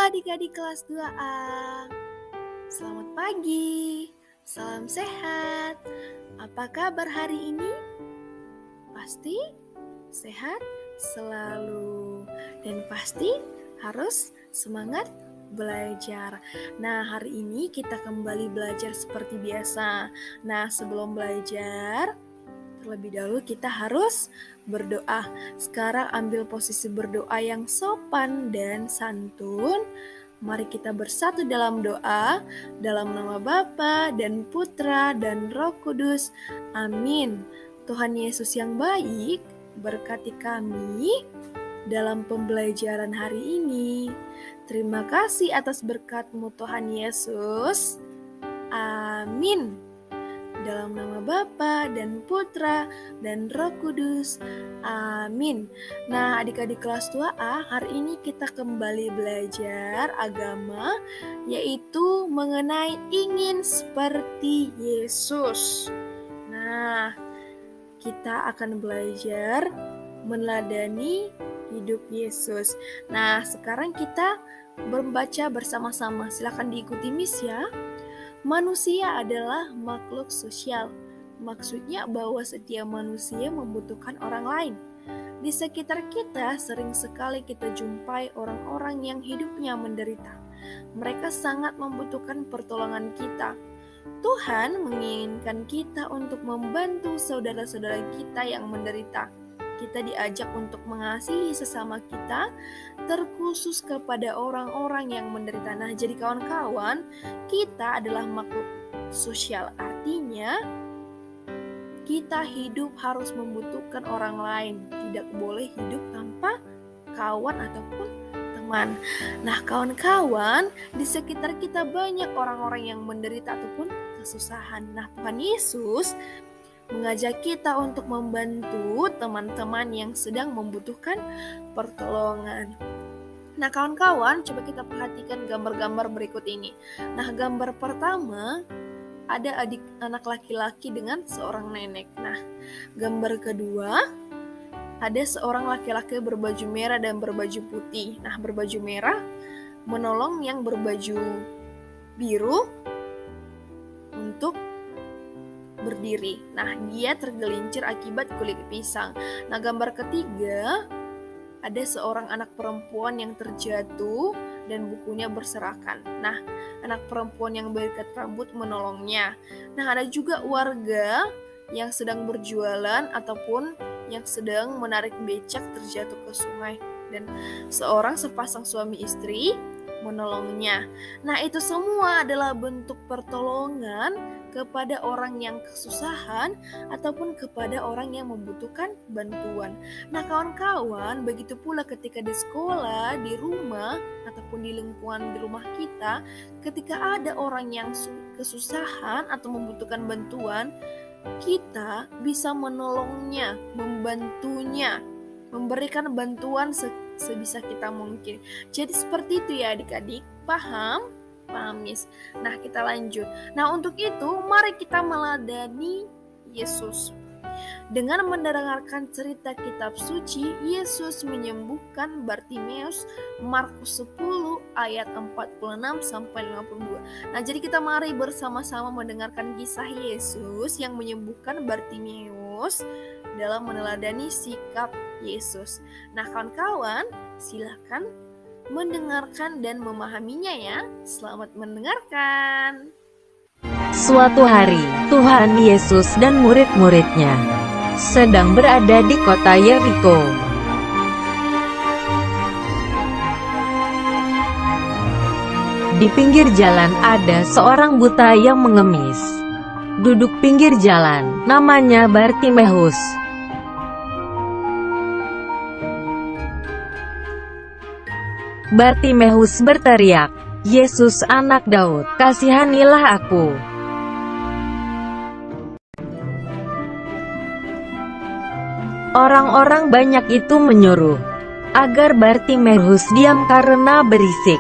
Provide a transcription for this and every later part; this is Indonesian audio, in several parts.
adik-adik kelas 2A. Selamat pagi, salam sehat. Apa kabar hari ini? Pasti sehat selalu. Dan pasti harus semangat belajar. Nah, hari ini kita kembali belajar seperti biasa. Nah, sebelum belajar, terlebih dahulu kita harus berdoa. Sekarang ambil posisi berdoa yang sopan dan santun. Mari kita bersatu dalam doa, dalam nama Bapa dan Putra dan Roh Kudus. Amin. Tuhan Yesus yang baik, berkati kami dalam pembelajaran hari ini. Terima kasih atas berkat-Mu Tuhan Yesus. Amin. Dalam nama Bapa dan Putra dan Roh Kudus. Amin. Nah, adik-adik kelas 2A, hari ini kita kembali belajar agama, yaitu mengenai ingin seperti Yesus. Nah, kita akan belajar meneladani hidup Yesus. Nah, sekarang kita membaca bersama-sama. Silakan diikuti Miss ya. Manusia adalah makhluk sosial. Maksudnya bahwa setiap manusia membutuhkan orang lain. Di sekitar kita sering sekali kita jumpai orang-orang yang hidupnya menderita. Mereka sangat membutuhkan pertolongan kita. Tuhan menginginkan kita untuk membantu saudara-saudara kita yang menderita. Kita diajak untuk mengasihi sesama kita, terkhusus kepada orang-orang yang menderita. Nah, jadi kawan-kawan, kita adalah makhluk sosial. Artinya, kita hidup harus membutuhkan orang lain. Tidak boleh hidup tanpa kawan ataupun teman. Nah, kawan-kawan, di sekitar kita banyak orang-orang yang menderita ataupun kesusahan. Nah, Tuhan Yesus mengajak kita untuk membantu teman-teman yang sedang membutuhkan pertolongan. Nah, kawan-kawan, coba kita perhatikan gambar-gambar berikut ini. Nah, gambar pertama ada anak laki-laki dengan seorang nenek. Nah, gambar kedua ada seorang laki-laki berbaju merah dan berbaju putih. Nah, berbaju merah menolong yang berbaju biru untuk berdiri. Nah, dia tergelincir akibat kulit pisang. Nah, gambar ketiga ada seorang anak perempuan yang terjatuh dan bukunya berserakan. Nah, anak perempuan yang berikat rambut menolongnya. Nah, ada juga warga yang sedang berjualan ataupun yang sedang menarik becak terjatuh ke sungai dan sepasang suami istri menolongnya. Nah, itu semua adalah bentuk pertolongan kepada orang yang kesusahan ataupun kepada orang yang membutuhkan bantuan. Nah, kawan-kawan, begitu pula ketika di sekolah, di rumah, ataupun di lingkungan di rumah kita, ketika ada orang yang kesusahan atau membutuhkan bantuan, kita bisa menolongnya, membantunya, memberikan bantuan sebisa kita mungkin. Jadi seperti itu ya adik-adik, paham? Paham, Miss. Nah, kita lanjut. Nah, untuk itu mari kita meladani Yesus. Dengan mendengarkan cerita kitab suci, Yesus menyembuhkan Bartimeus, Markus 10 ayat 46 sampai 52. Nah, jadi kita mari bersama-sama mendengarkan kisah Yesus yang menyembuhkan Bartimeus dalam meneladani sikap Yesus. Nah, kawan-kawan, silakan mendengarkan dan memahaminya ya. Selamat mendengarkan. Suatu hari, Tuhan Yesus dan murid-muridnya sedang berada di kota Yeriko. Di pinggir jalan ada seorang buta yang mengemis. Duduk pinggir jalan, namanya Bartimeus. Bartimeus berteriak, "Yesus anak Daud, kasihanilah aku." Orang-orang banyak itu menyuruh agar Bartimeus diam karena berisik.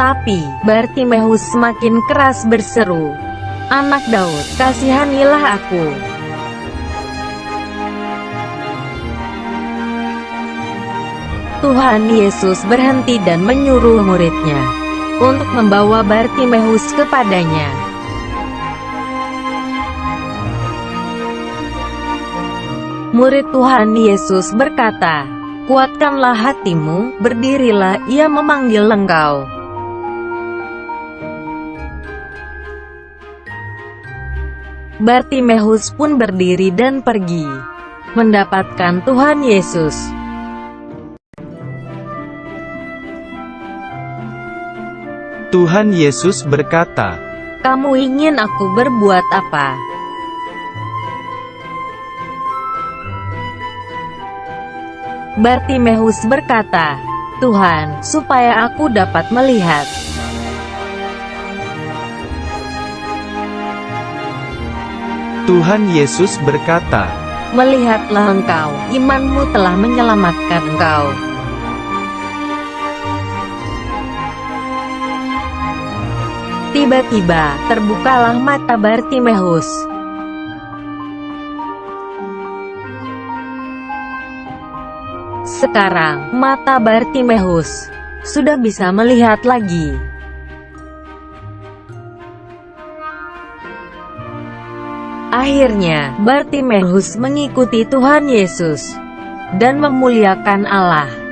Tapi Bartimeus semakin keras berseru, "Anak Daud, kasihanilah aku." Tuhan Yesus berhenti dan menyuruh muridnya untuk membawa Bartimeus kepadanya. Murid Tuhan Yesus berkata, "Kuatkanlah hatimu, berdirilah, ia memanggil engkau." Bartimeus pun berdiri dan pergi, mendapatkan Tuhan Yesus. Tuhan Yesus berkata, "Kamu ingin aku berbuat apa?" Bartimeus berkata, "Tuhan, supaya aku dapat melihat." Tuhan Yesus berkata, "Melihatlah engkau, imanmu telah menyelamatkan engkau." Tiba-tiba, terbukalah mata Bartimeus. Sekarang, mata Bartimeus sudah bisa melihat lagi. Akhirnya, Bartimeus mengikuti Tuhan Yesus dan memuliakan Allah.